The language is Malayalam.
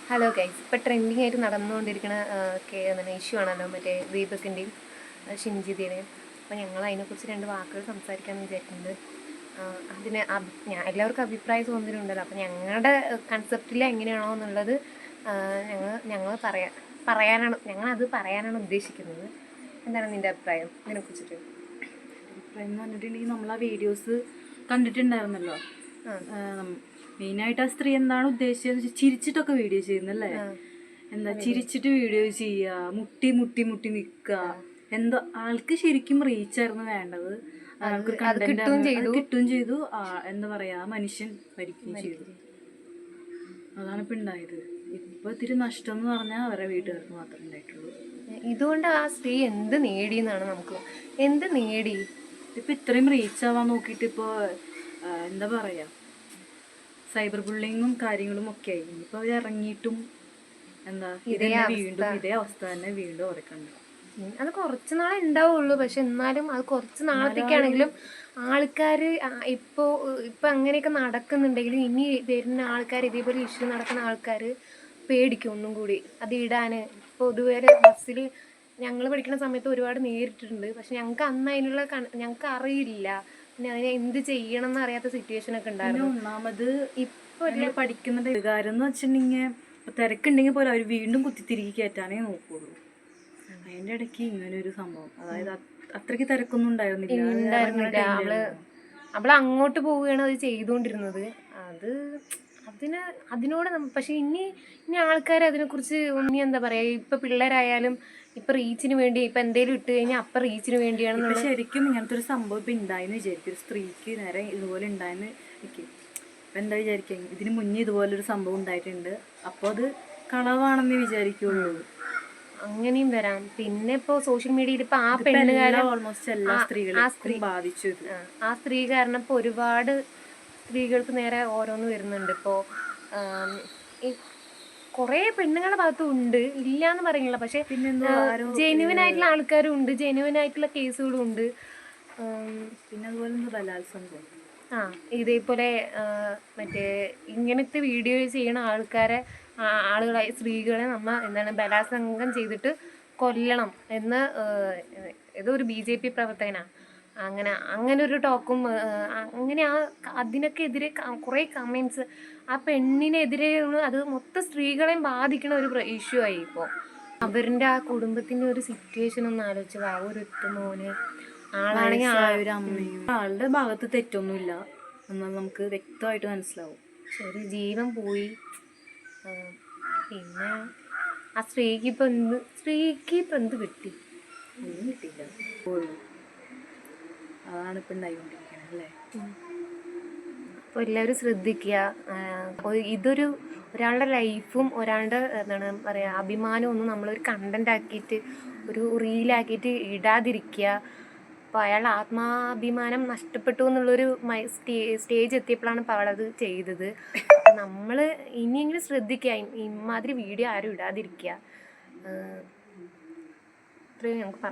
ഹലോ ഗൈസ്, ഇപ്പോൾ ട്രെൻഡിങ് ആയിട്ട് നടന്നുകൊണ്ടിരിക്കുന്ന ഇഷ്യൂ ആണല്ലോ മറ്റേ ദീപകിൻ്റെയും ഷിൻജിതയുടെയും. അപ്പോൾ ഞങ്ങൾ അതിനെക്കുറിച്ച് രണ്ട് വാക്കുകൾ സംസാരിക്കാമെന്ന് വിചാരിക്കുന്നുണ്ട്. അതിന് എല്ലാവർക്കും അഭിപ്രായം തോന്നുന്നുണ്ടല്ലോ. അപ്പോൾ ഞങ്ങളുടെ കൺസെപ്റ്റിൽ എങ്ങനെയാണോ എന്നുള്ളത് ഞങ്ങളത് പറയാനാണ് ഉദ്ദേശിക്കുന്നത്. എന്താണ് നിൻ്റെ അഭിപ്രായം ഇതിനെക്കുറിച്ചിട്ട്? അഭിപ്രായം എന്ന് പറഞ്ഞിട്ടുണ്ടെങ്കിൽ നമ്മൾ ആ വീഡിയോസ് കണ്ടിട്ടുണ്ടായിരുന്നല്ലോ. മെയിനായിട്ട് ആ സ്ത്രീ എന്താണ് ഉദ്ദേശിച്ചത്, ചിരിച്ചിട്ടൊക്കെ വീഡിയോ ചെയ്യുന്നല്ലേ. എന്താ ചിരിച്ചിട്ട് വീഡിയോ ചെയ്യുക, മുട്ടി മുട്ടി മുട്ടി നിൽക്കുക. എന്തോ ആൾക്ക് ശരിക്കും റീച്ചായിരുന്നു വേണ്ടത്. ആൾക്ക് കിട്ടുകയും ചെയ്തു. എന്താ പറയാ, മനുഷ്യൻ മരിക്കുകയും ചെയ്തു. അതാണ് ഇപ്പൊ ഉണ്ടായത്. ഇപ്പൊ ഇത്തിരി നഷ്ടം എന്ന് പറഞ്ഞാൽ അവരെ വീട്ടുകാർക്ക് മാത്രമേ ഉണ്ടായിട്ടുള്ളൂ. ഇതുകൊണ്ട് ആ സ്ത്രീ എന്ത് നേടിയെന്നാണ് എന്ത് നേടി? ഇപ്പൊ ഇത്രയും റീച്ച് ആവാൻ നോക്കിയിട്ട് ഇപ്പൊ എന്താ പറയാ, സൈബർ ബുള്ളിങ്ങും കാര്യങ്ങളും ഒക്കെ ആയി. ഇനിയിപ്പോൾ അവർ ഇറങ്ങിയിട്ടും എന്താ ഇതേ അവസ്ഥ തന്നെ വീണ്ടും ഉറക്കണ്ട. അത് കുറച്ച് നാളെ ഉണ്ടാവുള്ളൂ. പക്ഷെ എന്നാലും അത് കുറച്ച് നാളത്തേക്കാണെങ്കിലും ആൾക്കാർ ഇപ്പോൾ അങ്ങനെയൊക്കെ നടക്കുന്നുണ്ടെങ്കിലും ഇനി വരുന്ന ആൾക്കാർ, ഇതേപോലെ ഇഷ്യൂ നടക്കുന്ന ആൾക്കാർ പേടിക്കും ഒന്നും കൂടി അത് ഇടാൻ. ഇപ്പോൾ ഇതുവരെ ബസ്സിൽ ഞങ്ങൾ പഠിക്കുന്ന സമയത്ത് ഒരുപാട് നേരിട്ടിട്ടുണ്ട്. പക്ഷെ ഞങ്ങൾക്ക് അന്ന് ഞങ്ങൾക്ക് അറിയില്ല, പിന്നെ അതിനെ എന്ത് ചെയ്യണം എന്നറിയാത്ത സിറ്റുവേഷൻ ഒക്കെ ഉണ്ടായിരുന്നു. ഒന്നാമത് ഇപ്പൊ പഠിക്കുന്നത് കാര്യം എന്ന് വെച്ചിട്ടുണ്ടെങ്കിൽ തിരക്കുണ്ടെങ്കിൽ പോലും അവർ വീണ്ടും കുത്തിത്തിരികി കയറ്റാനേ നോക്കുള്ളൂ. അതിന്റെ ഇടയ്ക്ക് ഇങ്ങനെ ഒരു സംഭവം, അതായത് അത്രയ്ക്ക് തിരക്കൊന്നും ഉണ്ടായിരുന്നില്ല. അവള് അങ്ങോട്ട് പോവുകയാണ് അത് ചെയ്തുകൊണ്ടിരുന്നത്. അതിനോട് പക്ഷെ ഇനി ആൾക്കാർ അതിനെക്കുറിച്ച് എന്താ പറയാ, ഇപ്പൊ പിള്ളേരായാലും ഇപ്പൊ റീച്ചിന് വേണ്ടി ഇപ്പൊ എന്തേലും ഇട്ട് കഴിഞ്ഞാൽ അപ്പൊ റീച്ചിന് വേണ്ടിയാണ്. ശരിക്കും ഇങ്ങനത്തെ ഒരു സംഭവം ഇപ്പൊ ഉണ്ടായെന്ന് വിചാരിക്കും, ഒരു സ്ത്രീക്ക് നേരെ ഇതുപോലെ ഉണ്ടായെന്ന് ഇപ്പൊ എന്താ വിചാരിക്കുക, ഇതിന് മുന്നേ ഇതുപോലൊരു സംഭവം ഉണ്ടായിട്ടുണ്ട്, അപ്പോൾ അത് കളവാണെന്ന് വിചാരിക്കുള്ളൂ. അങ്ങനെയും വരാം. പിന്നെ ഇപ്പൊ സോഷ്യൽ മീഡിയയിൽ ഇപ്പൊ ആ പെണ്ണുകാരൻ ഓൾമോസ്റ്റ് എല്ലാ സ്ത്രീകളെയും ബാധിച്ചു. ആ സ്ത്രീ കാരണം ഇപ്പൊ ഒരുപാട് സ്ത്രീകൾക്ക് നേരെ ഓരോന്ന് വരുന്നുണ്ട്. ഇപ്പോ കുറെ പെണ്ണുങ്ങളുടെ ഭാഗത്തും ഉണ്ട്, ഇല്ല എന്ന് പറയുന്നില്ല. പക്ഷെ ജെന്യുവൻ ആയിട്ടുള്ള ആൾക്കാരും ഉണ്ട്, ജെന്യുവൻ ആയിട്ടുള്ള കേസുകളും ഉണ്ട്. പിന്നെ അതുപോലെ ബലാത്സംഗം, ഇതേപോലെ മറ്റേ ഇങ്ങനത്തെ വീഡിയോ ചെയ്യുന്ന ആളുകളായ സ്ത്രീകളെ ബലാത്സംഗം ചെയ്തിട്ട് കൊല്ലണം എന്ന് ഏതൊരു BJP പ്രവർത്തകനാ അങ്ങനെ ഒരു ടോക്കും. അങ്ങനെ അതിനൊക്കെ എതിരെ കുറേ കമൻസ് ആ പെണ്ണിനെതിരെ. അത് മൊത്തം സ്ത്രീകളെയും ബാധിക്കുന്ന ഒരു ഇഷ്യൂ ആയി. ഇപ്പോൾ അവരുടെ ആ കുടുംബത്തിൻ്റെ ഒരു സിറ്റുവേഷൻ ഒന്ന് ആലോചിച്ചു. ആ ഒരു മോന് ആളാണെങ്കിൽ ആളുടെ ഭാഗത്ത് തെറ്റൊന്നുമില്ല എന്നാൽ നമുക്ക് വ്യക്തമായിട്ട് മനസ്സിലാവും. ഒരു ജീവൻ പോയി. പിന്നെ ആ സ്ത്രീക്ക് ഇപ്പൊ എന്ത് കിട്ടി? ഒന്നും കിട്ടിയില്ല. അതാണ് ഇപ്പൊ ഉണ്ടായിക്കൊണ്ടിരിക്കുന്നത് അല്ലേ. അപ്പോൾ എല്ലാവരും ശ്രദ്ധിക്കുക. ഇതൊരു ഒരാളുടെ ലൈഫും ഒരാളുടെ എന്താണ് പറയുക അഭിമാനവും ഒന്നും നമ്മളൊരു കണ്ടന്റ് ആക്കിയിട്ട് ഒരു റീലാക്കിയിട്ട് ഇടാതിരിക്കുക. അപ്പോൾ അയാളുടെ ആത്മാഭിമാനം നഷ്ടപ്പെട്ടു എന്നുള്ളൊരു സ്റ്റേജ് എത്തിയപ്പോഴാണ് ഇപ്പോൾ അവളത് ചെയ്തത്. അപ്പം നമ്മൾ ഇനിയെങ്കിലും ശ്രദ്ധിക്കുക, ഇമാതിരി വീഡിയോ ആരും ഇടാതിരിക്കുക. ഇത്രയും ഞങ്ങൾക്ക് പറയാം.